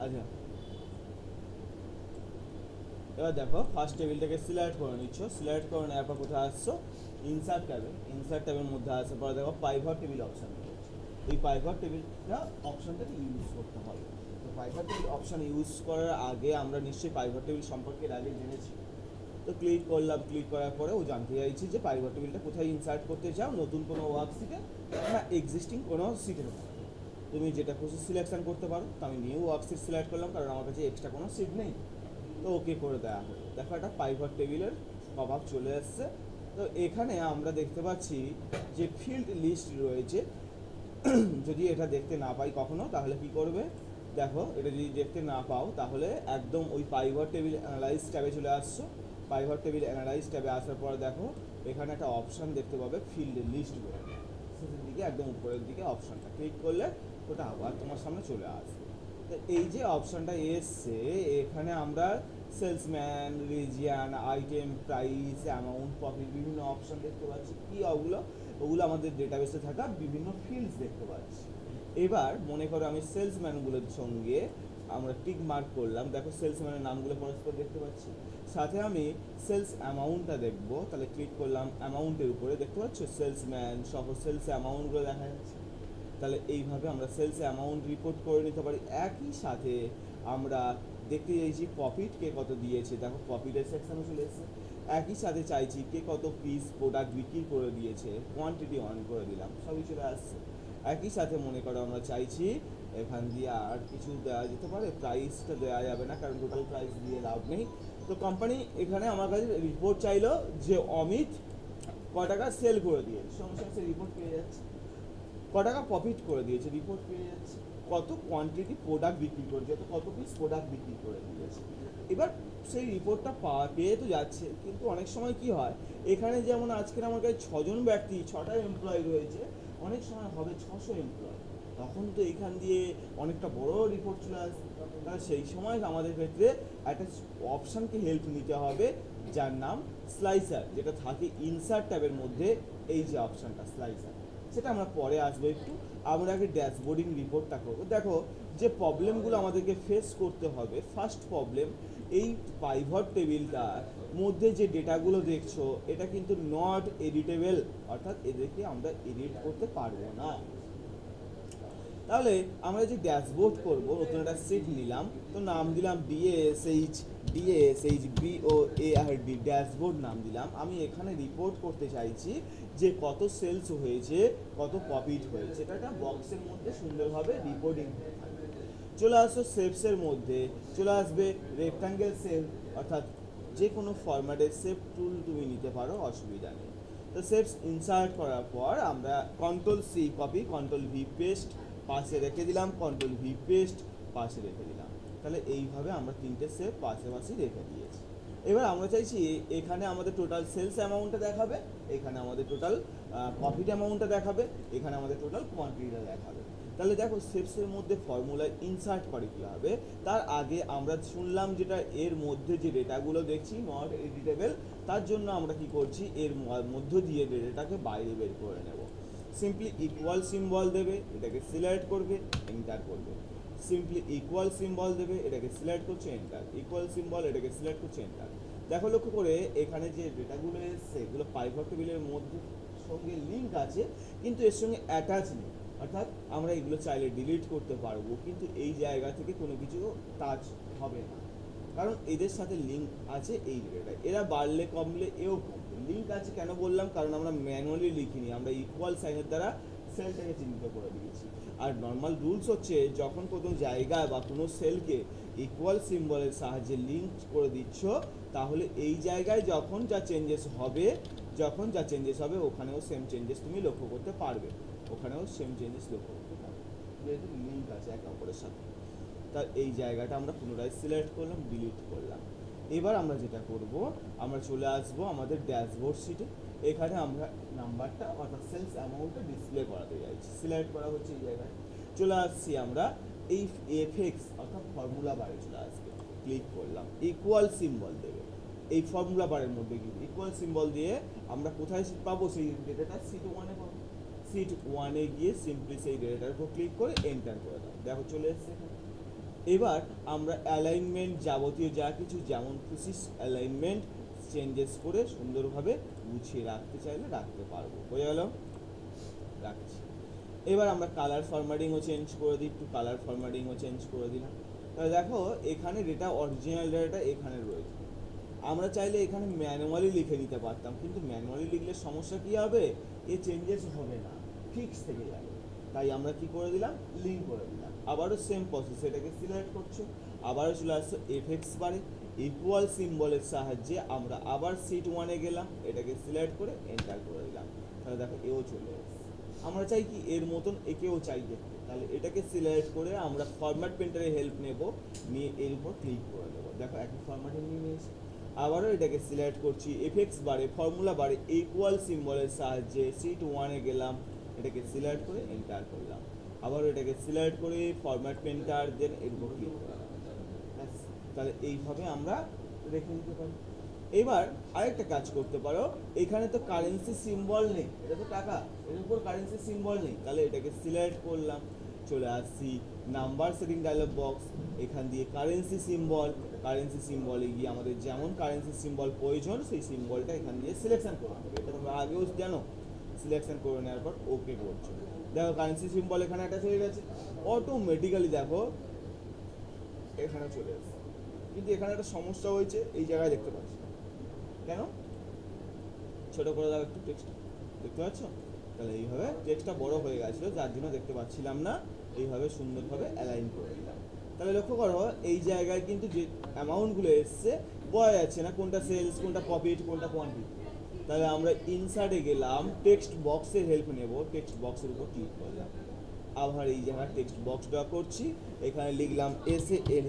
আচ্ছা, এবার দেখো ফার্স্ট টেবিলটাকে সিলেক্ট করে নিচ্ছ, সিলেক্ট করে নেওয়ার পর কোথায় আসছো, ইনসার্ট ট্যাবে, ইনসার্ট ট্যাবের মধ্যে আসার পর দেখো পাইভট টেবিল অপশান রয়েছে। এই পাইভট টেবিলটা অপশানটাকে ইউজ করতে হবে। তো পাইভট টেবিল অপশান ইউজ করার আগে আমরা নিশ্চয়ই পাইভট টেবিল সম্পর্কে এর আগে জেনেছি। তো ক্লিক করলাম, ক্লিক করার পরে ও জানতে চাইছি যে পাইভট টেবিলটা কোথায় ইনসার্ট করতে চাও, নতুন কোনো ওয়ার্কশিটে না এক্সিস্টিং কোনো সিটের মধ্যে। তুমি যেটা খুশি সিলেকশন করতে পারো। তো আমি নিউ ওয়ার্কশিট সিলেক্ট করলাম কারণ আমার কাছে এক্সট্রা কোনো সিট নেই। তো ওকে করে দেওয়া হলো। দেখো একটা পাইভট টেবিলের পপআপ চলে এসছে। তো এখানে আমরা দেখতে পাচ্ছি যে ফিল্ড লিস্ট রয়েছে। যদি এটা দেখতে না পাই কখনো তাহলে কি করবে, দেখো এটা যদি দেখতে না পাও তাহলে একদম ওই পাইভট টেবিল অ্যানালাইজ ট্যাবে চলে আসছো। পাইভট টেবিল অ্যানালাইজ ট্যাবে আসার পর দেখো এখানে একটা অপশান দেখতে পাবে ফিল্ড লিস্ট বলে, শেষের দিকে একদম উপরের দিকে অপশানটা ক্লিক করলে ওটা আবার তোমার সামনে চলে আসবে। তো এই যে অপশানটা এসছে এখানে আমরা salesman, region, item, price, amount, profit বিভিন্ন অপশান দেখতে পাচ্ছি। কি ওগুলো, ওগুলো আমাদের ডেটাবেসে থাকা বিভিন্ন ফিল্ডস দেখতে পাচ্ছি। এবার মনে করো আমি সেলসম্যানগুলোর সঙ্গে আমরা টিক মার্ক করলাম, দেখো সেলসম্যানের নামগুলো পরস্পর দেখতে পাচ্ছি। সাথে আমি সেলস অ্যামাউন্টটা দেখবো, তাহলে ক্লিক করলাম অ্যামাউন্টের উপরে, দেখতে পাচ্ছ সেলসম্যান সহ সেলস অ্যামাউন্টগুলো দেখা যাচ্ছে। তাহলে এইভাবে আমরা সেলস অ্যামাউন্ট রিপোর্ট করে নিতে পারি। একই সাথে আমরা দেখতে চাইছি প্রফিট কে কত দিয়েছে, দেখো প্রফিটের সেকশনে চলে এসেছে। একই সাথে চাইছি কে কত পিস প্রোডাক্ট বিক্রি করে দিয়েছে, কোয়ান্টিটি অন করে দিলাম, সবই চলে আসছে। একই সাথে মনে করো আমরা চাইছি এখান দিয়ে আর কিছু দেওয়া যেতে পারে, প্রাইসটা দেওয়া যাবে না কারণ টোটাল প্রাইস দিয়ে লাভ নেই। তো কোম্পানি এখানে আমার কাছে রিপোর্ট চাইলো যে অমিত ক টাকা সেল করে দিয়েছে, সঙ্গে সঙ্গে রিপোর্ট পেয়ে যাচ্ছে। ক টাকা প্রফিট করে দিয়েছে, রিপোর্ট পেয়ে যাচ্ছে। কত কোয়ান্টিটি প্রোডাক্ট বিক্রি করেছে, তো কত পিস প্রোডাক্ট বিক্রি করে দিয়েছে। এবার সেই রিপোর্টটা পেয়ে তো যাচ্ছে, কিন্তু অনেক সময় কি হয়, এখানে যেমন আজকের আমার কাছে 6জন ব্যক্তি 6টা এমপ্লয় রয়েছে, অনেক সময় হবে 600 এমপ্লয়, তখন তো এখান দিয়ে অনেকটা বড় রিপোর্ট চলে আসবে। তাহলে সেই সময় আমাদের ক্ষেত্রে একটা অপশানকে হেল্প নিতে হবে যার নাম স্লাইসার, যেটা থাকে ইনসার্ট ট্যাবের মধ্যে। এই যে অপশানটা স্লাইসার, সেটা আমরা পরে আসবো একটু। আমরা আগে ড্যাশবোর্ডিং রিপোর্টটা করবো। দেখো যে প্রবলেমগুলো আমাদেরকে ফেস করতে হবে, ফার্স্ট প্রবলেম, এই পাইভট টেবিলটার মধ্যে যে ডেটাগুলো দেখছো এটা কিন্তু নট এডিটেবল, অর্থাৎ এদেরকে আমরা এডিট করতে পারবো না। তাহলে আমরা যে ড্যাশবোর্ড করব, নতুন একটা সিট নিলাম, তো নাম দিলাম DASHBOARD ড্যাশবোর্ড নাম দিলাম। আমি এখানে রিপোর্ট করতে চাইছি যে কত সেলস হয়েছে, কত প্রফিট হয়েছে। এটা একটা বক্সের মধ্যে সুন্দরভাবে রিপোর্টিং থাকবে। চলে আসো শেপসের মধ্যে, চলে আসবে রেক্টাঙ্গেল শেপ, অর্থাৎ যে কোনো ফরম্যাটের শেপ টুল তুমি নিতে পারো, অসুবিধা নেই। তো শেপস ইনসার্ট করার পর আমরা Ctrl+C কপি, Ctrl+V পেস্ট পাশে রেখে দিলাম, Ctrl+V পেস্ট পাশে রেখে দিলাম। তাহলে এইভাবে আমরা তিনটে শেপ পাশাপাশি রেখে দিয়েছি। এবার আমরা চাইছি এখানে আমাদের টোটাল সেলস অ্যামাউন্টটা দেখাবে, এখানে আমাদের টোটাল প্রফিট অ্যামাউন্টটা দেখাবে, এখানে আমাদের টোটাল কোয়ান্টিটিটা দেখাবে। তাহলে দেখো শেপসের মধ্যে ফর্মুলায় ইনসার্ট করে কীভাবে, তার আগে আমরা শুনলাম যেটা এর মধ্যে যে ডেটাগুলো দেখছি নট এডিটেবল, তার জন্য আমরা কি করছি, এর মধ্য দিয়ে ডেটাটাকে বাইরে বের করে নেব। সিম্পলি ইকুয়াল সিম্বল দেবে, এটাকে সিলেক্ট করবে, এন্টার করবে। সিম্পলি ইকুয়াল সিম্বল দেবে, এটাকে সিলেক্ট করছে, এন্টার। ইকুয়াল সিম্বল, এটাকে সিলেক্ট করছে, এন্টার। দেখো লক্ষ্য করে এখানে যে ডেটাগুলো এসছে এগুলো পাইভট টেবিলের মধ্যে সঙ্গে লিঙ্ক আছে কিন্তু এর সঙ্গে অ্যাটাচ নেই, অর্থাৎ আমরা এগুলো চাইলে ডিলিট করতে পারবো, কিন্তু এই জায়গা থেকে কোনো কিছু টাচ হবে না, কারণ এদের সাথে লিঙ্ক আছে এই ডেটায়। এরা বাড়লে কমলে এও কমবে। লিঙ্ক আছে কেন বললাম, কারণ আমরা ম্যানুয়ালি লিখিনি, আমরা ইকুয়াল সাইনের দ্বারা সেলটাকে চিহ্নিত করে দিয়েছি। আর নর্মাল রুলস হচ্ছে যখন কোনো জায়গায় বা কোনো সেলকে ইকুয়াল সিম্বলের সাহায্যে লিঙ্ক করে দিচ্ছ, তাহলে এই জায়গায় যখন যা চেঞ্জেস হবে, ওখানেও সেম চেঞ্জেস তুমি লক্ষ্য করতে পারবে, ওখানেও সেম চেঞ্জেস লক্ষ্য করতে পারবে, যেহেতু লিঙ্ক আছে একে অপরের সাথে। তার এই জায়গাটা আমরা পুনরায় সিলেক্ট করলাম, ডিলিট করলাম। এবার আমরা যেটা করব, আমরা চলে আসব আমাদের ড্যাশবোর্ড শিটে। এখানে আমরা নাম্বারটা অর্থাৎ সেলস অ্যামাউন্টটা ডিসপ্লে করাতে চাইছি, সিলেক্ট করা হচ্ছে এই জায়গায়। চলে আসছি আমরা এই এফএক্স অর্থাৎ ফর্মুলা বারে চলে আসবে, ক্লিক করলাম, ইকুয়াল সিম্বল দেবে। এই ফর্মুলা বারের মধ্যে গিয়ে ইকুয়াল সিম্বল দিয়ে আমরা কোথায় সিট পাবো, সেই ডেটাটা সিট 1-এ পাবো। সিট 1-এ গিয়ে সিম্পলি সেই ডেটাটার উপর ক্লিক করে এন্টার করে দাও, দেখো চলে এসছে এখানে। এবার আমরা অ্যালাইনমেন্ট যাবতীয় যা কিছু যেমন খুশি অ্যালাইনমেন্ট চেঞ্জেস করে সুন্দরভাবে গুছিয়ে রাখতে চাইলে রাখতে পারবো। বোঝা গেল? রাখছি। এবার আমরা কালার ফরম্যাটিংও চেঞ্জ করে দিই, একটু কালার ফরম্যাটিংও চেঞ্জ করে দিলাম। তাহলে দেখো এখানে ডেটা অরিজিনাল ডেটা এখানে রয়েছে, আমরা চাইলে এখানে ম্যানুয়ালি লিখে নিতে পারতাম, কিন্তু ম্যানুয়ালি লিখলে সমস্যা কী হবে, এ চেঞ্জেস হবে না, ফিক্স থেকে যাবে। তাই আমরা কি করে দিলাম, লিঙ্ক করে দিলাম। আবারও সেম প্রসেস, এটাকে সিলেক্ট করছো, আবারও চলে আসছো এফেক্টস বারে, ইকুয়াল সিম্বলের সাহায্যে আমরা আবার সিট 1-এ গেলাম, এটাকে সিলেক্ট করে এন্টার করে দিলাম। তাহলে দেখো এও চলে এসেছে। আমরা চাই কি এর মতন একেও চাই দেখতে, তাহলে এটাকে সিলেক্ট করে আমরা ফরম্যাট প্রিন্টারের হেল্প নেব, নিয়ে এর উপর ক্লিক করে দেবো। দেখো একই ফরম্যাটে নিয়ে নিয়েছি। আবারও এটাকে সিলেক্ট করছি, এফেক্টস বারে ফর্মুলা বারে ইকুয়াল সিম্বলের সাহায্যে সিট 1-এ গেলাম, এটাকে সিলেক্ট করে এন্টার করলাম। আবারও এটাকে সিলেক্ট করে ফরম্যাট প্রিন্টার দেন এর উপর ক্লিক করলাম। তাহলে এইভাবে আমরা রেখে নিতে পারি। এবার আরেকটা কাজ করতে পারো, এখানে তো কারেন্সি সিম্বল নেই, এটা তো টাকা, এর উপর কারেন্সি সিম্বল নেই, তাহলে এটাকে সিলেক্ট করলাম, চলে আসছি নাম্বার সেটিং ডায়লগ বক্স, এখান দিয়ে কারেন্সি সিম্বলে গিয়ে আমাদের যেমন কারেন্সি সিম্বল প্রয়োজন সেই সিম্বলটা এখান দিয়ে সিলেকশন করে নেবে। এটা তোমরা আগেও জানো, সিলেকশন করে নেওয়ার পর ওকে করছো। দেখো কারেন্সি সিম্বল এখানে অ্যাটাচ হয়ে গেছে, অটোমেটিক্যালি দেখো এখানে চলে আসছে। কিন্তু এখানে একটা সমস্যা হয়েছে, এই জায়গায় দেখতে পাচ্ছি কেন, ছোট করে দাও একটু টেক্সট, দেখতে পাচ্ছ? তাহলে এইভাবে টেক্সটটা বড় হয়ে গেছিলো, যার জন্য দেখতে পাচ্ছিলাম না, এইভাবে সুন্দরভাবে অ্যালাইন করে দিলাম। তাহলে লক্ষ্য করো এই জায়গায় কিন্তু যে অ্যামাউন্টগুলো এসছে বোঝা যাচ্ছে না কোনটা সেলস, কোনটা প্রফিট, কোনটা কোয়ান্টিটি। তাহলে আমরা ইনসার্টে গেলাম, টেক্সট বক্সের হেল্প নেব, টেক্সট বক্সের উপর ক্লিক করলাম, আবার এই জায়গায় টেক্সট বক্স ড্র করছি, এখানে লিখলাম SAL,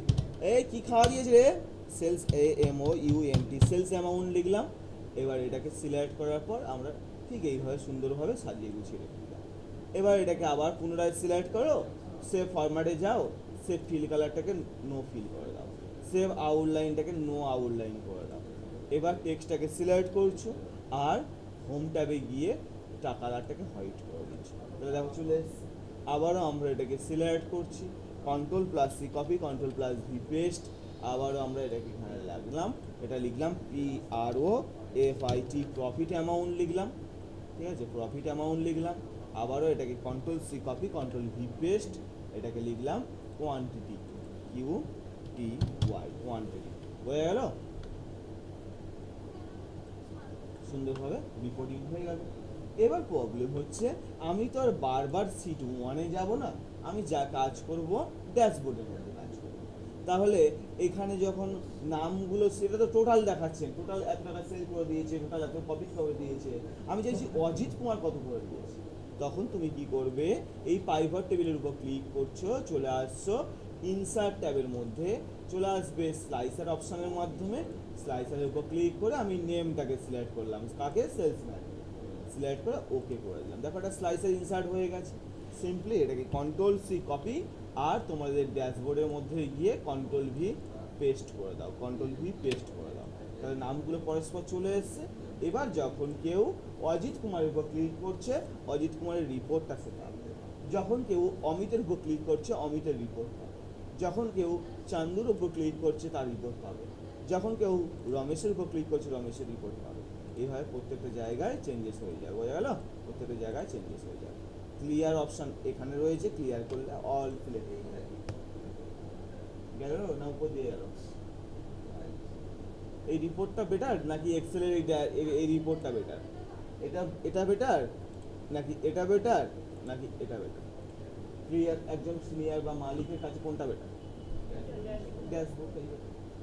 কি খাওয়া দিয়েছে রে, সেলস AMOUNT, সেলস অ্যামাউন্ট লিখলাম। এবার এটাকে সিলেক্ট করার পর আমরা ঠিক এইভাবে সুন্দরভাবে সাজিয়ে গুছিয়ে রেখে দিলাম। এবার এটাকে আবার পুনরায় সিলেক্ট করো, সেভ ফরম্যাটে যাও, সেভ ফিল কালারটাকে নো ফিল করে দাও, সেভ আউটলাইনটাকে নো আউটলাইন করে দাও। এবার টেক্সটটাকে সিলেক্ট করছো আর হোম ট্যাবে গিয়ে কালারটাকে হোয়াইট করে দিচ্ছ। তাহলে দেখো চলে এসছে। আবারও আমরা এটাকে সিলেক্ট করছি, Ctrl+C কপি, Ctrl+V পেস্ট, আবারও আমরা এটাকে এখানে লাগলাম, এটা লিখলাম PROFIT, প্রফিট অ্যামাউন্ট লিখলাম, ঠিক আছে, প্রফিট অ্যামাউন্ট লিখলাম। আবারও এটাকে Ctrl+C কপি, Ctrl+V পেস্ট, এটাকে লিখলাম কোয়ান্টিটি, QTY, কোয়ান্টিটি। হয়ে গেল, সুন্দরভাবে রিপোর্টিং হয়ে গেল। এবার প্রবলেম হচ্ছে আমি তো আর বারবার সিট 1-এ যাব না, আমি যা কাজ করব ড্যাশবোর্ডের মধ্যে কাজ করব। তাহলে এখানে যখন নামগুলো সেটা তো টোটাল দেখাচ্ছেন, টোটাল এত টাকা সেল করে দিয়েছে, টোটাল এত প্রফিট করে দিয়েছে, আমি চাইছি অজিত কুমার কত করে দিয়েছে। তখন তুমি কি করবে, এই পাইভট টেবিলের উপর ক্লিক করছো, চলে আসছো ইনসার্ট ট্যাবের মধ্যে, চলে আসবে স্লাইসার অপশনের মাধ্যমে, স্লাইসারের উপর ক্লিক করে আমি নেমটাকে সিলেক্ট করলাম, কাকে, সেলসম্যান, সিলেক্ট করে ওকে করে দিলাম। দেখো একটা স্লাইসার ইনসার্ট হয়ে গেছে। সিম্পলি এটাকে Ctrl+C কপি আর তোমাদের ড্যাশবোর্ডের মধ্যে গিয়ে Ctrl+V পেস্ট করে দাও, Ctrl+V পেস্ট করে দাও, তাহলে নামগুলো পরস্পর চলে এসছে। এবার যখন কেউ অজিত কুমারের উপর ক্লিক করছে অজিত কুমারের রিপোর্টটা সেটা পাবে, যখন কেউ অমিতের উপর ক্লিক করছে অমিতের রিপোর্ট পাবে, যখন কেউ চান্দুর উপর ক্লিক করছে তার রিপোর্ট পাবে, যখন কেউ রমেশের উপর ক্লিক করছে রমেশের রিপোর্ট পাবে। এইভাবে প্রত্যেকটা জায়গায় চেঞ্জেস হয়ে যাবে, বোঝা গেল? প্রত্যেকটা জায়গায় চেঞ্জেস হয়ে যাবে। ক্লিয়ার অপশান এখানে রয়েছে, ক্লিয়ার করলে অল ক্লিয়ার হয়ে যাবে। গেল না উপর দিয়ে গেল? এই রিপোর্টটা বেটার নাকি এক্সেলের এই রিপোর্টটা বেটার? এটা বেটার নাকি এটা বেটার নাকি এটা বেটার? ক্লিয়ার, একজন সিনিয়র বা মালিকের কাছে কোনটা বেটার? ড্যাশবোর্ড।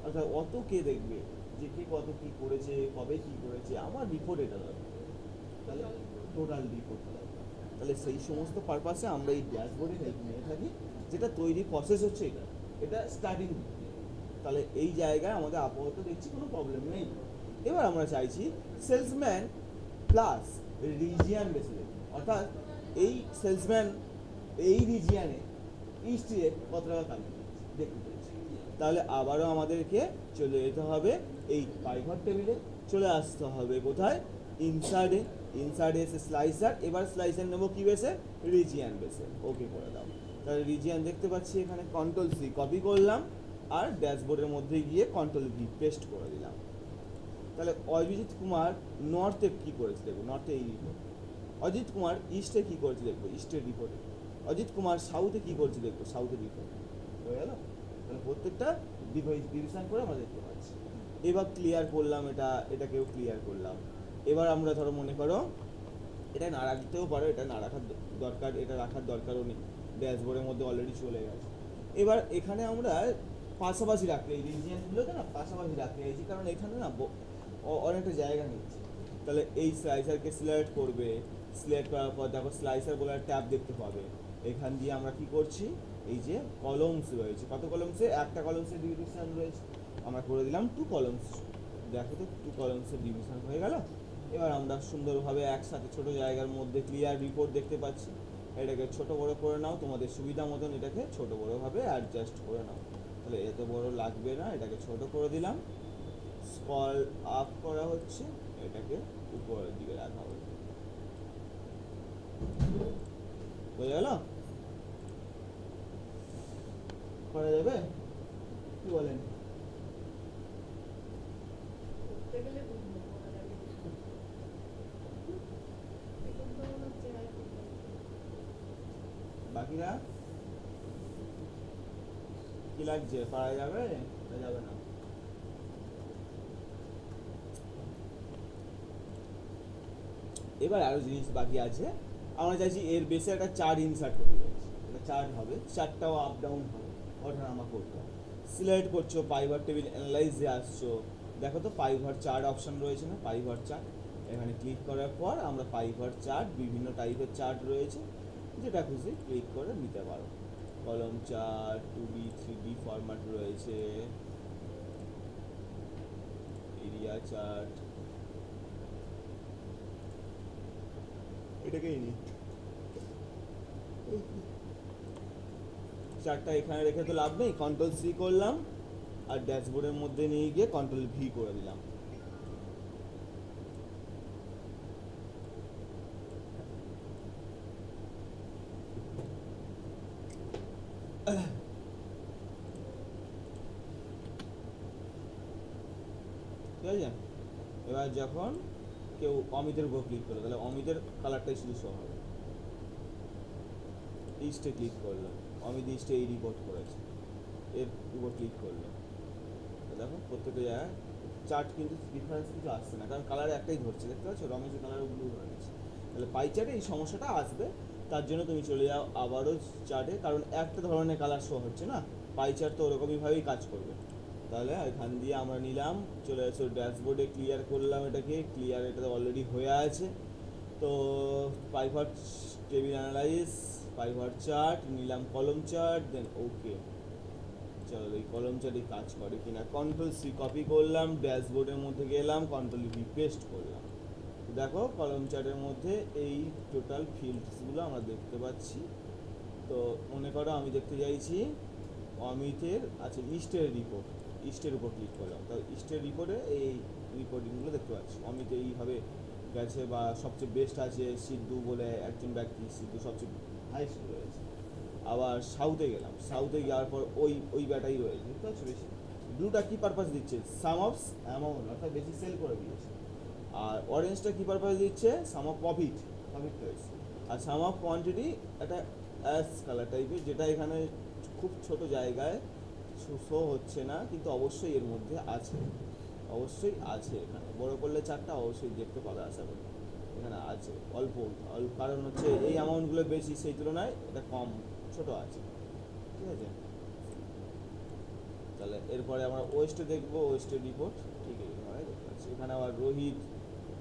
অর্থাৎ অত কে দেখবে যে কে কত কি করেছে, কবে কি করেছে, আমার রিপোর্ট এটা দরকার, তাহলে টোটাল রিপোর্ট দরকার। তাহলে সেই সমস্ত পারপাসে আমরা এই ড্যাশবোর্ডে হেল্প নিয়ে থাকি, যেটা তৈরি প্রসেস হচ্ছে এটা স্টার্টিং। তাহলে এই জায়গায় আমাদের আপাতত দেখছি কোনো প্রবলেম নেই। এবার আমরা চাইছি সেলসম্যান প্লাস রিজিয়ান বেসে, অর্থাৎ এই সেলসম্যান এই রিজিয়ানে ইস্টে কত টাকা কামিয়ে দেখতে পেয়েছি। তাহলে আবারও আমাদেরকে চলে যেতে হবে এই পাইভট টেবিলে, চলে আসতে হবে কোথায়, ইনসার্টে এসে স্লাইসার, এবার স্লাইসার নেবো কি বেসে, রিজিয়ান বেসে, ওকে করে দাও। তাহলে রিজিয়ন দেখতে পাচ্ছি এখানে কন্ট্রোল সি কপি করলাম আর ড্যাশবোর্ডের মধ্যে গিয়ে কন্ট্রোল ভি পেস্ট করে দিলাম। তাহলে অভিজিৎ কুমার নর্থে কি করেছে দেখবো, নর্থে এই রিপোর্ট। অজিত কুমার ইস্টে কি করেছে দেখবো, ইস্টের রিপোর্টে। অজিত কুমার সাউথে কি করছে দেখবো, সাউথের রিপোর্টে। হয়ে গেল? তাহলে প্রত্যেকটা ডিভিশন করে আমরা দেখতে পাচ্ছি। এবার ক্লিয়ার করলাম এটা, এটাকেও ক্লিয়ার করলাম। এবার আমরা ধরো মনে করো এটা না রাখতেও পারো, এটা না রাখার দরকার, এটা রাখার দরকারও নেই, ড্যাশবোর্ডের মধ্যে অলরেডি চলে গেছে। এবার এখানে আমরা পাশাপাশি রাখতে এই রিজিয়নগুলোকে না পাশাপাশি রাখতে চাইছি, কারণ এখানে না অনেকটা জায়গা নিচ্ছে। তাহলে এই স্লাইসারকে সিলেক্ট করবে, সিলেক্ট করার পর দেখো স্লাইসার বলে ট্যাব দেখতে পাবে। এখান দিয়ে আমরা কি করছি, এই যে কলমস রয়েছে, কত কলমসে, একটা কলমসের ডিভিশন রয়েছে, আমরা করে দিলাম 2 কলমস। দেখো তো 2 কলমসের ডিভিশন হয়ে গেল। এবার আমরা সুন্দরভাবে একসাথে ছোট জায়গার মধ্যে ক্লিয়ার রিপোর্ট দেখতে পাচ্ছি। এটাকে ছোট বড় করে নাও, তোমাদের সুবিধা মতন এটাকে ছোট বড়ভাবে অ্যাডজাস্ট করে নাও। তাহলে এত বড় লাগবে না, এটাকে ছোট করে দিলাম। স্ক্রল আপ করা হচ্ছে, এটাকে উপরের দিকে রাখা হচ্ছে। বোঝা গেল? করা যাবে? কি বলেন? বাকিরা কি লাগছে, পারা যাবে না যাবে না? এবার আরো জিনিস বাকি আছে। আমরা চাইছি এর বেসে একটা চার্ট ইনসার্ট করতে চাইছি, এটা চার্ট হবে, চার্টটাও আপ ডাউন হবে, ওঠানামা করতে হবে। সিলেক্ট করছো, পাইভার টেবিল অ্যানালাইজে আসছো, দেখো তো পাইভার চার্ট অপশন রয়েছে না, পাইভার চার্ট। এখানে ক্লিক করার পর আমরা পাইভার চার্ট, বিভিন্ন টাইপের চার্ট রয়েছে, যেটা খুশি ক্লিক করে নিতে পারো। কলম চার্ট, 2D 3D ফরম্যাট রয়েছে, এরিয়া চার্ট, এটাকেই নি। চার্টটা এখানে রেখে তো লাভ নেই, কন্ট্রোল সি করলাম আর ড্যাশবোর্ডের মধ্যে নিয়ে গিয়ে কন্ট্রোল ভি করে দিলাম। ঠিক আছে? এবার যখন কেউ অমিতের উপর ক্লিক করলো, তাহলে অমিতের কালারটাই শুধু শো হবে। ইস্টে ক্লিক করলো, অমিত ইস্টে এই রিপোর্ট করেছে, এর উপর ক্লিক করলো, দেখো প্রত্যেকটা জায়গায় চার্ট কিন্তু ডিফারেন্স কিছু আসছে না, কারণ কালার একটাই ধরছে, দেখতে পাচ্ছ রমেশের কালার ব্লু ধরে গেছে। তাহলে পাই চার্টে এই সমস্যাটা আসবে, তার জন্য তুমি চলে যাও আবারও চার্টে, কারণ একটা ধরনের কালার শো হচ্ছে না, পাই চার্ট তো ওরকমইভাবেই কাজ করবে। তাহলে এখান দিয়ে আমরা নিলাম, চলে আসো ড্যাশবোর্ডে, ক্লিয়ার করলাম, এটাকে ক্লিয়ার, এটা অলরেডি হয়ে আছে। তো পাইভার টেবিল অ্যানালাইজ, পাইভার চার্ট নিলাম, কলম চার্ট, দেন ওকে। চলো এই কলম চার্টে কাজ করে কিনা, কন্ট্রোল সি কপি করলাম, ড্যাশবোর্ডের মধ্যে গেলাম, কন্ট্রোল ভি পেস্ট করলাম। দেখো কলম চার্টের মধ্যে এই টোটাল ফিল্ডসগুলো আমরা দেখতে পাচ্ছি। তো মনে করো আমি দেখতে চাইছি অমিতের আছে ইস্টের রিপোর্ট, ইস্টের উপর ক্লিক করলাম, তাহলে ইস্টের রিপোর্টে এই রিপোর্টিংগুলো দেখতে পাচ্ছি। অমিত এইভাবে গেছে, বা সবচেয়ে বেস্ট আছে সিদ্ধু বলে একজন ব্যক্তি, সিদ্ধু সবচেয়ে হাইস্ট রয়েছে। আবার সাউথে গেলাম, সাউথে যাওয়ার পর ওই ব্যাটাই রয়েছে, দেখতে পাচ্ছ বেশি। ব্লুটা কী পারপাস দিচ্ছে, সাম অফ অ্যামাউন্ট, অর্থাৎ বেশি সেল করে দিয়েছে। আর অরেঞ্জটা কী পারপাস দিচ্ছে, সাম অফ প্রফিট, প্রফিট রয়েছে। আর সাম অফ কোয়ান্টিটি একটা অ্যাশ কালার টাইপের, যেটা এখানে খুব ছোট জায়গায় শো হচ্ছে না, কিন্তু অবশ্যই এর মধ্যে আছে, অবশ্যই আছে। এখানে বড় করলে চারটা অবশ্যই দেখতে পাবে, আশা করি এখানে আছে অল্প, কারণ হচ্ছে এই অ্যামাউন্টগুলো বেশি, সেই তুলনায় এটা কম ছোট আছে। ঠিক আছে? তাহলে এরপরে আমরা ওয়েস্টে দেখবো, ওয়েস্টের রিপোর্ট ঠিক এইভাবে দেখতে পাচ্ছি, এখানে আবার রোহিত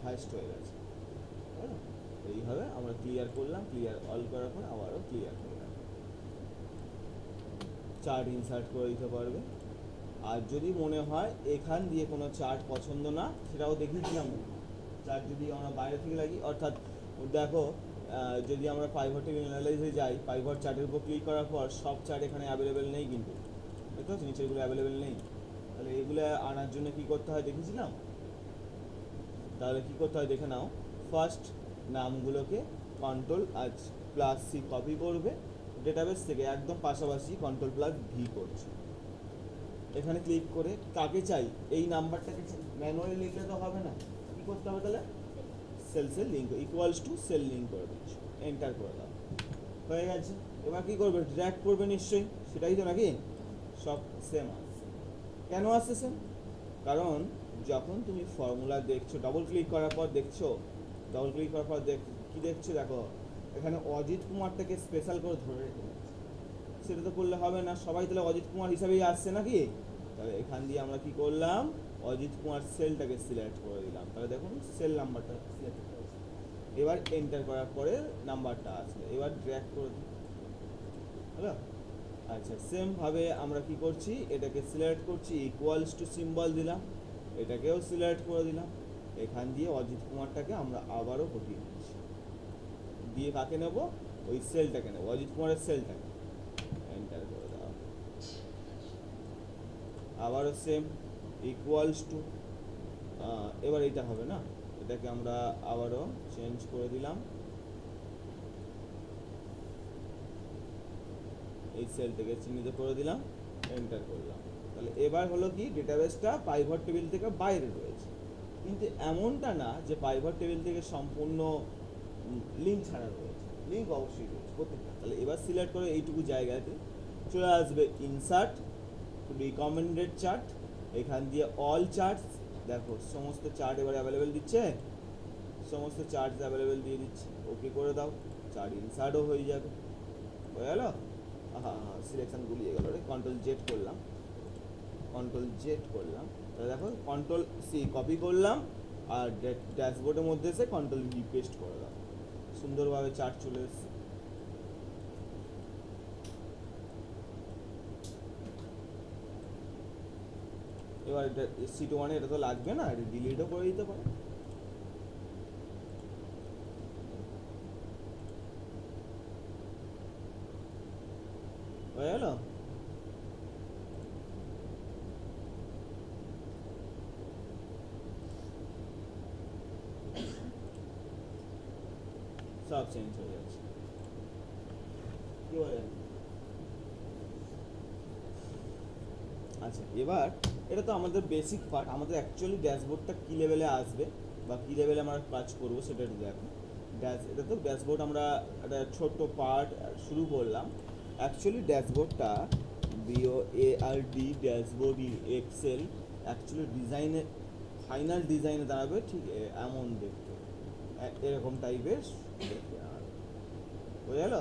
হাইস্ট হয়ে গেছে। এইভাবে আমরা ক্লিয়ার করলাম, ক্লিয়ার অল করার পর আবারও ক্লিয়ার করে গেলাম। চার্ট ইনসার্ট করে দিতে পারবে। আর যদি মনে হয় এখান দিয়ে কোনো চার্ট পছন্দ না, সেটাও দেখিয়েছিলাম, চার্ট যদি আমরা বাইরে থেকে লাগি, অর্থাৎ দেখো যদি আমরা পাইভট টেবিল অ্যানালাইজে যাই, পাইভট চার্টের উপর ক্লিক করার পর সব চার্ট এখানে অ্যাভেলেবেল নেই, কিন্তু দেখতে পাচ্ছি নিচেরগুলো অ্যাভেলেবেল নেই। তাহলে এগুলো আনার জন্য কী করতে হয় দেখেছিলাম, তাহলে কী করতে হয় দেখে নাও। ফার্স্ট নামগুলোকে কন্ট্রোল প্লাস সি কপি করবে, ডেটাবেস থেকে একদম পাশাপাশি কন্ট্রোল প্লাস ভি করছি, এখানে ক্লিক করে কাকে চাই এই নাম্বারটাকে ম্যানুয়ালি লিখলে তো হবে না, কী করতে হবে তাহলে সেলসের link equals to cell link করে দিচ্ছি, এন্টার করে দাও, হয়ে গেছে। এবার কী করবে, ড্র্যাগ করবে নিশ্চয়ই, সেটাই তো নাকি, সব সেম আসছে। কেন আসছে সেম? কারণ যখন তুমি ফর্মুলা দেখছো ডবল ক্লিক করার পর দেখছো, ডবল ক্লিক করার পর কী দেখছো দেখো, এখানে অজিত কুমারটাকে স্পেশাল করে ধরে রেখে দিচ্ছে, সেটা তো করলে হবে না, সবাই তাহলে অজিত কুমার হিসাবেই আসছে নাকি, তাহলে এখান দিয়ে আমরা কি করলাম, অজিত কুমার সেলটাকে সিলেক্ট করে দিলাম, তাহলে দেখুন সেল নাম্বারটা সিলেক্ট করেছে। এবার এন্টার করার পরে নাম্বারটা আসবে, এবার ড্র্যাগ করে দিই, হলো। আচ্ছা, সেমভাবে আমরা কি করছি, এটাকে সিলেক্ট করছি, ইকুয়ালস টু সিম্বল দিলাম, এটাকেও সিলেক্ট করে দিলাম, এখান দিয়ে অজিত কুমারটাকে আমরা আবারও হটিয়ে দিচ্ছি, দিয়ে কাকে নেব, ওই সেলটাকে নেব, অজিত কুমারের সেলটাকে, এন্টার করে দাও, আবারও সেম ইকুয়ালস টু, এবার এইটা হবে না, এটাকে আমরা আবারও চেঞ্জ করে দিলাম, এই সেলটাকে চিহ্নিত করে দিলাম, এন্টার করলাম, তাহলে এবার হলো কি ডেটাবেসটা পাইভট টেবিল থেকে বাইরে রয়েছে, কিন্তু এমনটা না যে পাইভট টেবিল থেকে সম্পূর্ণ লিঙ্ক ছাড়া রয়েছে, লিঙ্ক অবশ্যই রয়েছে প্রত্যেকটা। তাহলে এবার সিলেক্ট করে এইটুকু জায়গাতে চলে আসবে ইনসার্ট রিকমেন্ডেড চার্ট, এখান দিয়ে অল চার্টস, দেখো সমস্ত চার্ট এবার অ্যাভেলেবেল দিচ্ছে, সমস্ত চার্টস অ্যাভেলেবেল দিয়ে দিচ্ছে, ওকে করে দাও, চার্ট ইনসার্টও হয়ে যাবে, হয়ে গেল। হ্যাঁ হ্যাঁ, সিলেকশন গুলিয়ে গেল রে, কন্ট্রোল জেড করলাম, কন্ট্রোল জেড করলাম, তাহলে দেখো কন্ট্রোল সি কপি করলাম, আর ড্যাশবোর্ডের মধ্যে এসে কন্ট্রোল ভি পেস্ট করে দাও, সুন্দরভাবে চার্ট চলে এসছে। এবার এটা সিট ওয়ানে এটা তো লাগবে না, এটা ডিলিটও করে দিতে পারো, হয়ে গেল। সব চেঞ্জ হয়ে যাচ্ছে, কি বলেন? আচ্ছা, এবার এটা তো আমাদের বেসিক পার্ট, আমাদের অ্যাকচুয়ালি ড্যাশবোর্ডটা কী লেভেলে আসবে বা কী লেভেলে আমরা কাজ করবো সেটা একটু দেখো। এটা তো ড্যাশবোর্ড আমরা একটা ছোট্ট পার্ট শুরু করলাম, অ্যাকচুয়ালি ড্যাশবোর্ডটা BOARD ড্যাশবোর্ড এক্সেল অ্যাকচুয়ালি ডিজাইনে ফাইনাল ডিজাইনে দাঁড়াবে ঠিক এমন দেখতে, এরকম টাইপের দেখতে দাঁড়াবে, বুঝে গেল।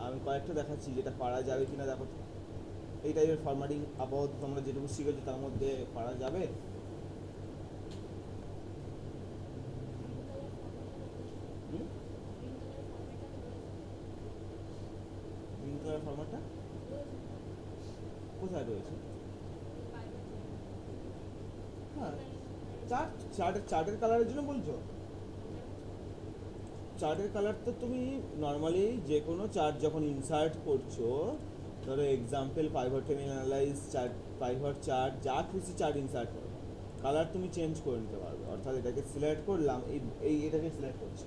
আমি কয়েকটা দেখাচ্ছি যেটা পারা যাবে কিনা দেখো, এই টাইপের ফরম্যাটিং আপাতত তোমরা যেটুকু শিখেছো তার মধ্যে পারা যাবে। গ্রিন কালার ফরম্যাটটা কোথায় রয়েছে? হ্যাঁ, চার্টের কালারের জন্য বলছো? চার্টের কালার তো তুমি নর্মালি যে কোনো চার্ট যখন ইনসার্ট করছো, ধরো example pivot table analyse chart, pivot chart, যা খুশি চার্ট ইনসার্ট করো, কালার তুমি চেঞ্জ করে নিতে পারবে। অর্থাৎ এটাকে সিলেক্ট করলাম, এটাকে সিলেক্ট করছি,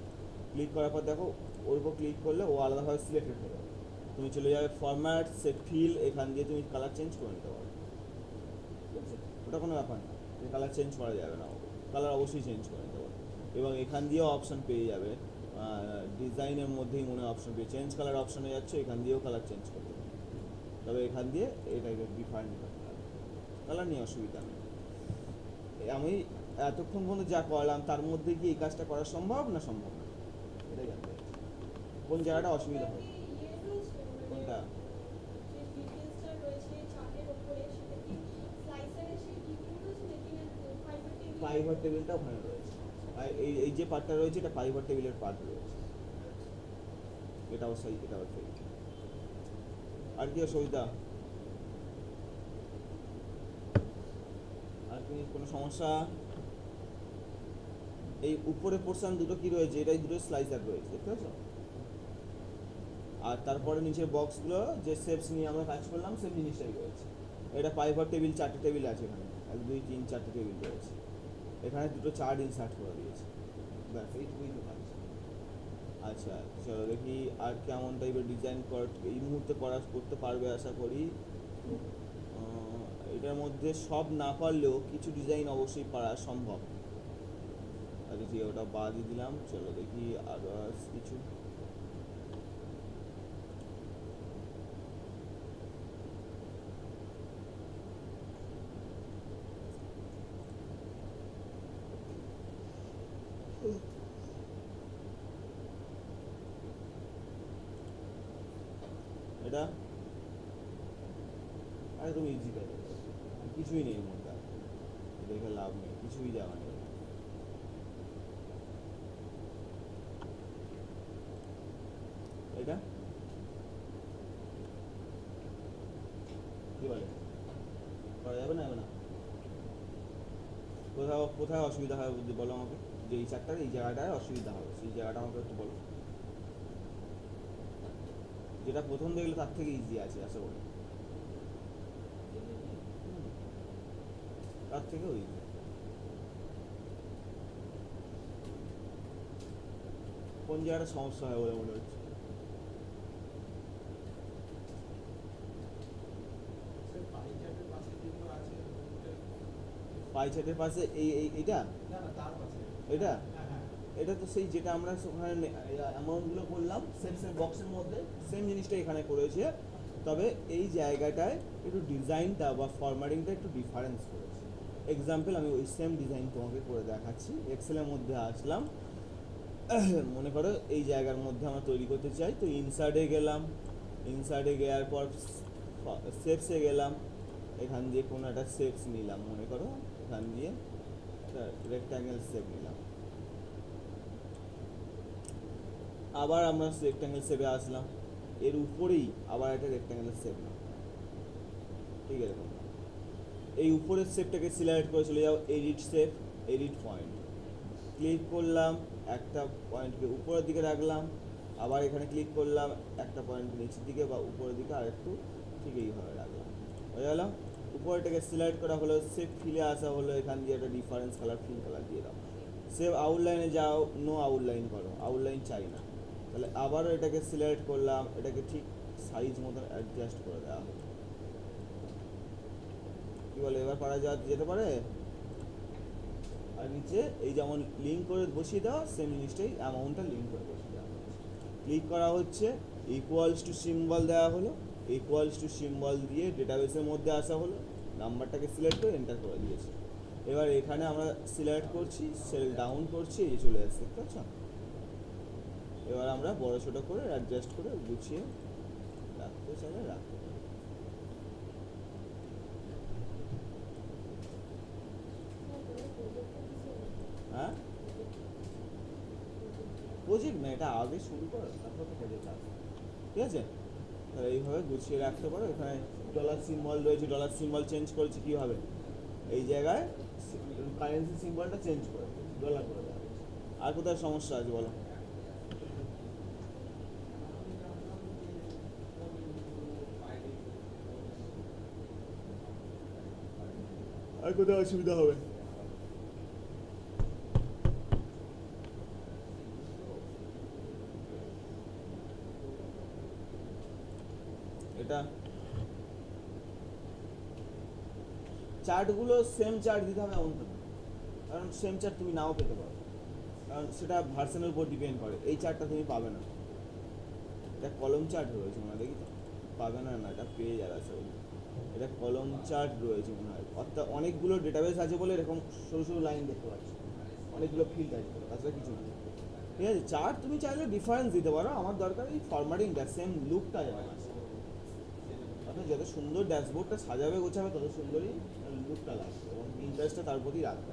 ক্লিক করার পর দেখো ওর উপর ক্লিক করলে ও আলাদাভাবে সিলেক্টেড হয়ে যাবে, তুমি চলে যাবে ফরম্যাট সেট ফিল, এখান দিয়ে তুমি কালার চেঞ্জ করে নিতে পারবে, ঠিক আছে, ওটা কোনো ব্যাপার না, কালার চেঞ্জ করা যাবে না, কালার অবশ্যই চেঞ্জ করে নিতে পারবে। এবং এখান দিয়েও অপশান পেয়ে যাবে, ডিজাইনের মধ্যেই মনে অপশন পেয়ে চেঞ্জ কালার অপশানে যাচ্ছে, এখান দিয়েও কালার চেঞ্জ করতে পারবে, তবে এখান দিয়ে এটাকে ডিফাইন করতে হবে, কালার নিয়ে অসুবিধা নেই। আমি এতক্ষণ পর্যন্ত যা করলাম তার মধ্যে কি এই কাজটা করা সম্ভব না সম্ভব না, এটাই জানতে চাইছি। কোন জায়গাটা অসুবিধা হবে, কোনটা? পাইভট টেবিলটা ওখানে রয়েছে, আর এই যে পার্টটা রয়েছে এটা পাইভট টেবিলের পার্ট রয়েছে, এটাও সেই, এটাও সেই। আর কি অসুবিধা, আর কি কোনো সমস্যা? এই উপরে পোর্শন দুটো কি রয়েছে, এটাই দুটো স্লাইসার রয়েছে, দেখতে পাচ্ছ? আর তারপরে নিচের বক্সগুলো যে শেপস নিয়ে আমরা কাজ করলাম সেই জিনিসটাই রয়েছে। এটা পাইভট টেবিল, চারটে টেবিল আছে এখানে, 1 2 3 4টে টেবিল রয়েছে, এখানে দুটো চার্ট ইনসার্ট করে দিয়েছে, ব্যাস এইটুকুই তো কাজ। আচ্ছা, চলো দেখি আর কেমন টাইপের ডিজাইন এই মুহূর্তে করতে পারবে আশা করি। এটার মধ্যে সব না পারলেও কিছু ডিজাইন অবশ্যই পারা সম্ভব। আচ্ছা ঠিক আছে, ওটা বাদই দিলাম। চলো দেখি আদার্স কিছু। এটা একদম ইজি কাজ, কিছুই নেই এর মধ্যে, দেখে লাভ নেই, কিছুই জায়গা নেই। এটা কি বলে, করা যাবে না? যাবে না? কোথাও কোথায় অসুবিধা হবে বুঝতে বলো আমাকে, যে এই চারটার এই জায়গাটায় অসুবিধা হবে, সেই জায়গাটা আমাকে একটু বলো। যেটা প্রথম দেখলে তার থেকে ইজি আছে আশা করি, তার থেকেও ইজি। কোন জায়গাটা সমস্যা হয় বলে মনে হচ্ছে? পাই চার্টের পাশে এইটা, এটা এটা তো সেই যেটা আমরা ওখানে অ্যামাউন্টগুলো করলাম সেম সেম বক্সের মধ্যে, সেম জিনিসটা এখানে করেছে, তবে এই জায়গাটায় একটু ডিজাইনটা বা ফরম্যাটিংটা একটু ডিফারেন্স করেছে। এক্সাম্পল আমি ওই সেম ডিজাইন তোমাকে করে দেখাচ্ছি। এক্সেলের মধ্যে আসলাম, মনে করো এই জায়গার মধ্যে আমরা তৈরি করতে চাই, তো ইনসার্টে গেলাম, ইনসার্টে যাওয়ার পর শেপসে গেলাম, এখান দিয়ে কোনো একটা শেপস নিলাম, মনে করো এখান দিয়ে রেক্ট্যাঙ্গেল শেপ নিলাম, আবার আমরা রেক্ট্যাঙ্গেল শেপে আসলাম, এর উপরেই আবার একটা রেক্ট্যাঙ্গেলের শেপ নাও, ঠিক আছে? এই উপরের শেপটাকে সিলেক্ট করে চলে যাও edit shape, edit point, click করলাম, একটা পয়েন্টকে উপরের দিকে রাখলাম, আবার এখানে ক্লিক করলাম, একটা পয়েন্ট নিচের দিকে বা উপরের দিকে আর একটু ঠিক এইভাবে রাখলাম, হয়ে গেল। উপরটাকে সিলেক্ট করা হলো, শেপ ফিলে আসা হলো, এখান দিয়ে একটা ডিফারেন্স কালার ফিল কালার দিয়ে দাও। সেভ আউটলাইনে যাও, নো আউটলাইন করো, আউটলাইন চাই না। তাহলে আবারও এটাকে সিলেক্ট করলাম, এটাকে ঠিক সাইজ মতন অ্যাডজাস্ট করে দেওয়া হলো। কী বলে, এবার পারা যেতে পারে? আর নিচে এই যেমন লিঙ্ক করে বসিয়ে দেওয়া সেম জিনিসটাই অ্যামাউন্টটা লিঙ্ক করে বসিয়ে দেওয়া হচ্ছে। ক্লিক করা হচ্ছে, ইকুয়ালস টু সিম্বল দেওয়া হলো, ইকুয়ালস টু সিম্বল দিয়ে ডেটাবেসের মধ্যে আসা হলো, নাম্বারটাকে সিলেক্ট করে এন্টার করে দিয়েছি। এবার এখানে আমরা সিলেক্ট করছি, সেল ডাউন করছি, এই চলে আসছে, দেখতে পাচ্ছ? এবার আমরা বড় ছোটো করে অ্যাডজাস্ট করে গুছিয়ে রাখতে চাইলে রাখতে। হ্যাঁ, প্রজেক্ট না, এটা আগে শুরু করো, তারপর তো প্রজেক্ট আসবে, ঠিক আছে? তাহলে এইভাবে গুছিয়ে রাখতে পারো। এখানে ডলার সিম্বল রয়েছে, ডলার সিম্বল চেঞ্জ করেছি কীভাবে, এই জায়গায় কারেন্সি সিম্বলটা চেঞ্জ করে ডলার করে দেওয়া হয়েছে। আর কোথায় সমস্যা আছে বলো? আর কোথায় অসুবিধা হবে? এটা চার্টগুলো সেম চার্ট দিতে হবে এমন না, কারণ সেম চার্ট তুমি নাও পেতে পারো, কারণ সেটা ভার্সনের উপর ডিপেন্ড করে। এই চার্টটা তুমি পাবে না, এটা কলম চার্ট রয়েছে মনে হয়, দেখি তো, পাবে না, না এটা পেয়ে যাবে আশা করি। এটা কলম চার্ট রয়েছে মনে হয়, অর্থাৎ অনেকগুলো ডেটাবেস আছে বলে এরকম সরু সরু লাইন দেখতে পাচ্ছি, অনেকগুলো ফিল্ড আছে, তাছাড়া কিছু না। ঠিক আছে, চার্ট তুমি চাইলে ডিফারেন্স দিতে পারো, আমার দরকার এই ফরম্যাটিংটা সেম লুকটা যেমন আছে, অর্থাৎ যত সুন্দর ড্যাশবোর্ডটা সাজাবে গোছাবে তত সুন্দরই লুকটা লাগবে এবং ইন্টারেস্টটা তার প্রতি রাখবে।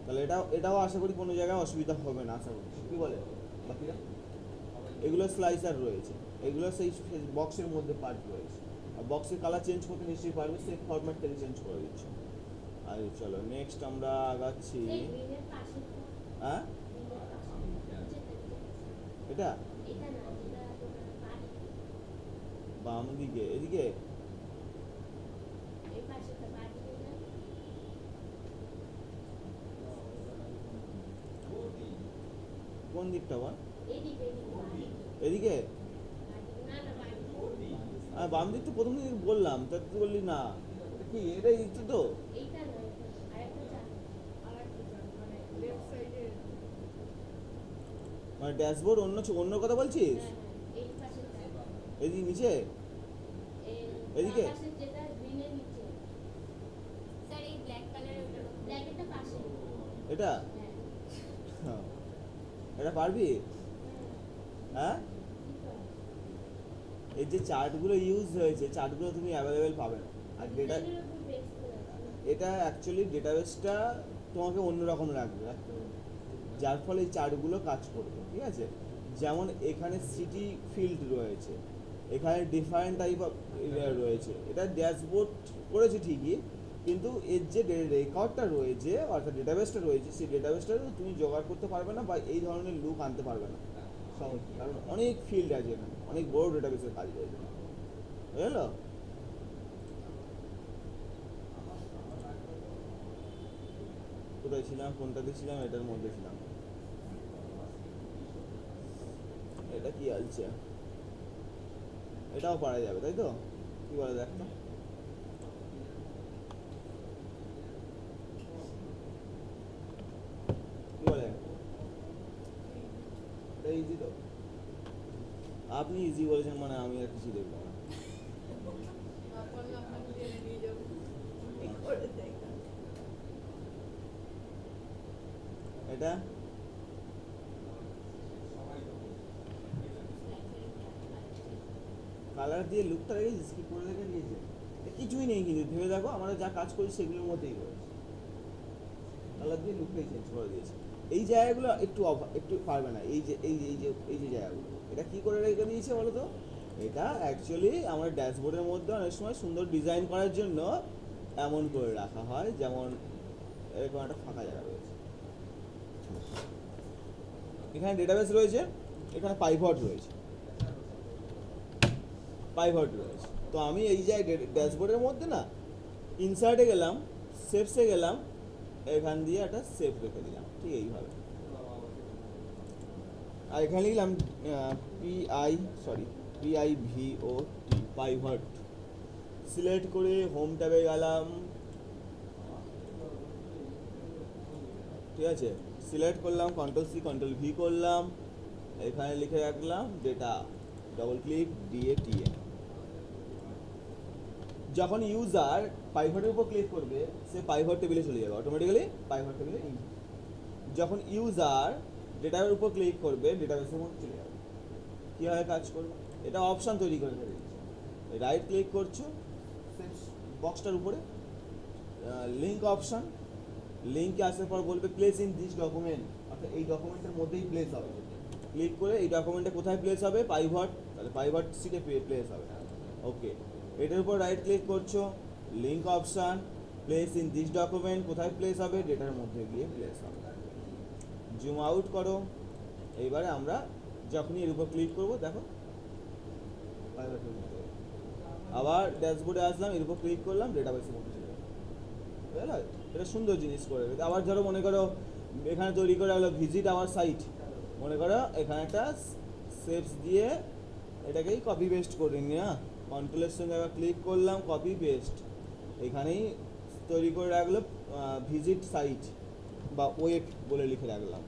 তাহলে এটাও আশা করি কোনো জায়গায় অসুবিধা হবে না আশা করি, কী বলে বাকিরা? এগুলো স্লাইসার রয়েছে, এগুলো সেই বক্সের মধ্যে পার্ট রয়েছে, আর বক্সের কালার চেঞ্জ করতে নিশ্চয়ই পারবে, সেই ফরম্যাট থেকে চেঞ্জ করে দিচ্ছে। আর চলো নেক্সট আমরা আগাচ্ছি। হ্যাঁ, এটা বাম দিকে, এদিকে কোন দিকটা বল? এদিকে বাম দিক তো প্রথম দিন বললাম, তা তুই বললি না। এটা কি এটাই দিচ্ছে তো? মানে ড্যাশবোর্ড অন্য অন্য কথা বলছিস? এদিকে নিচে এদিকে এটা হ্যাঁ, এটা পারবি? হ্যাঁ, এই যে চার্টগুলো ইউজ হয়েছে, চার্টগুলো তুমি অ্যাভেলেবেল পাবে না। আর ডেটা, এটা অ্যাকচুয়ালি ডেটাবেসটা তোমাকে অন্যরকম রাখবে, যার ফলে এই চার্টগুলো কাজ করবে, ঠিক আছে? যেমন এখানে সিটি ফিল্ড রয়েছে, এখানে ডিফারেন্ট টাইপ অফ রয়েছে। এটা ড্যাশবোর্ড করেছে ঠিকই, কিন্তু এর যে রেকর্ডটা রয়েছে অর্থাৎ ডেটাবেসটা রয়েছে, সেই ডেটাবেসটা তুমি জোগাড় করতে পারবে না বা এই ধরনের লুক আনতে পারবে না সমস্যা, কারণ অনেক ফিল্ড আছে এখানে, অনেক বড় ডেটাবেসের কাজ রয়েছে, বুঝলো? কোথায় ছিলাম, কোনটাতে ছিলাম? এটার মধ্যে ছিলাম। এটা কি আছে? এটাও পারা যাবে তাই তো? কি বলে দেখ তো? কি বলে? এটা ইজি তো? আপনি ইজি বলেছেন মানে আমি আর কিছু দেখবো না। এটা কালার দিয়ে লুকটা রেখেছিস কি করে রেখে দিয়েছে? কিছুই নেই কিন্তু ভেবে দেখো, আমরা যা কাজ করি সেগুলোর মধ্যেই রয়েছে, কালার দিয়ে লুকটাই চেঞ্জ করে দিয়েছে। এই জায়গাগুলো একটু একটু পারবে না, এই যে এই যে জায়গাগুলো এটা কি করে রেখে দিয়েছে বলো তো? এটা অ্যাকচুয়ালি আমার ড্যাশবোর্ডের মধ্যে অনেক সময় সুন্দর ডিজাইন করার জন্য এমন করে রাখা হয়, যেমন এরকম একটা ফাঁকা জায়গা রয়েছে, এখানে ডেটাবেস রয়েছে, এখানে পাইভট রয়েছে, পাইভট রয়েছে। তো আমি এই যে ড্যাশবোর্ডের মধ্যে না ইনসার্টে গেলাম, সেভসে গেলাম, এখান দিয়ে একটা সেভ রেখে দিলাম, ঠিক এইভাবে। আর এখানে লিখলাম PIVOT, পাইভট। সিলেক্ট করে হোম ট্যাবে গেলাম, ঠিক আছে? সিলেক্ট করলাম, কন্ট্রোল-C কন্ট্রোল-V করলাম, এখানে লিখে রাখলাম ডেটা, ডবল ক্লিক DATA। যখন ইউজার পাইভটের উপর ক্লিক করবে সে পাইভট টেবিলে চলে যাবে অটোমেটিক্যালি, পাইভট টেবিলে। যখন ইউজার ডেটার উপর ক্লিক করবে ডেটাবেসের মধ্যে চলে যাবে। কীভাবে কাজ করবে? এটা অপশান তৈরি করে দিয়েছে, রাইট ক্লিক করছো বক্সটার উপরে, লিঙ্ক অপশান, লিঙ্কে আসার পর বলবে প্লেস ইন দিস ডকুমেন্ট, অর্থাৎ এই ডকুমেন্টের মধ্যেই প্লেস হবে। ক্লিক করে এই ডকুমেন্টে কোথায় প্লেস হবে? পাইভট, তাহলে পাইভট সিটে প্লেস হবে। ওকে, এটার উপর রাইট ক্লিক করছো, link option, place in this document, কোথায় প্লেস হবে? ডেটার মধ্যে গিয়ে প্লেস হবে। জুম আউট করো, এইবারে আমরা যখনই এর উপর ক্লিক করবো দেখো পাইভটের মধ্যে, আবার ড্যাশবোর্ডে আসলাম, এর উপর ক্লিক করলাম, ডেটাবেসের মধ্যে চলে যাবে, বুঝলো? এটা সুন্দর জিনিস করে। আবার ধরো মনে করো এখানে তৈরি করে হলো ভিজিট আওয়ার সাইট, মনে করো এখানে একটা সেভস দিয়ে এটাকেই কপি পেস্ট করে নিই, না কন্ট্রোলের সঙ্গে আবার ক্লিক করলাম, কপি পেস্ট, এখানেই তৈরি করে রাখলো ভিজিট সাইট বা ওয়েব বলে লিখে রাখলাম,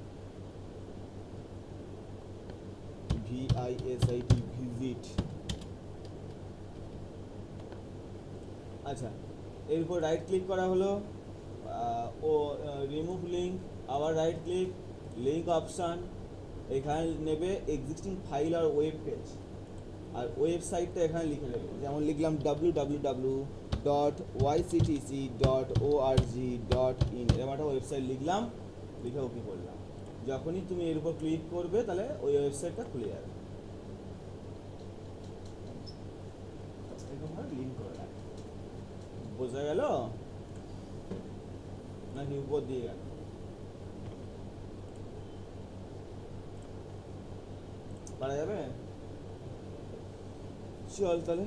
VISIT, ভিজিট। আচ্ছা, এরপর রাইট ক্লিক করা হলো, ও রিমুভ লিঙ্ক, আবার রাইট ক্লিক, লিঙ্ক অপশান, এখানে নেবে এক্সিস্টিং ফাইল আর ওয়েব পেজ, আর ওয়েবসাইটটা এখানে লিখে নেবে, যেমন লিখলাম www.yctc.org.in, এরকম একটা ওয়েবসাইট লিখলাম, লিখে ওকে করলাম। যখনই তুমি এর উপর ক্লিক করবে তাহলে ওই ওয়েবসাইটটা খুলে যাবে, এরকমভাবে লিঙ্ক করে রাখবে। বোঝা গেল নাকি উপর দিয়ে গেল? পারা যাবে? চল তাহলে।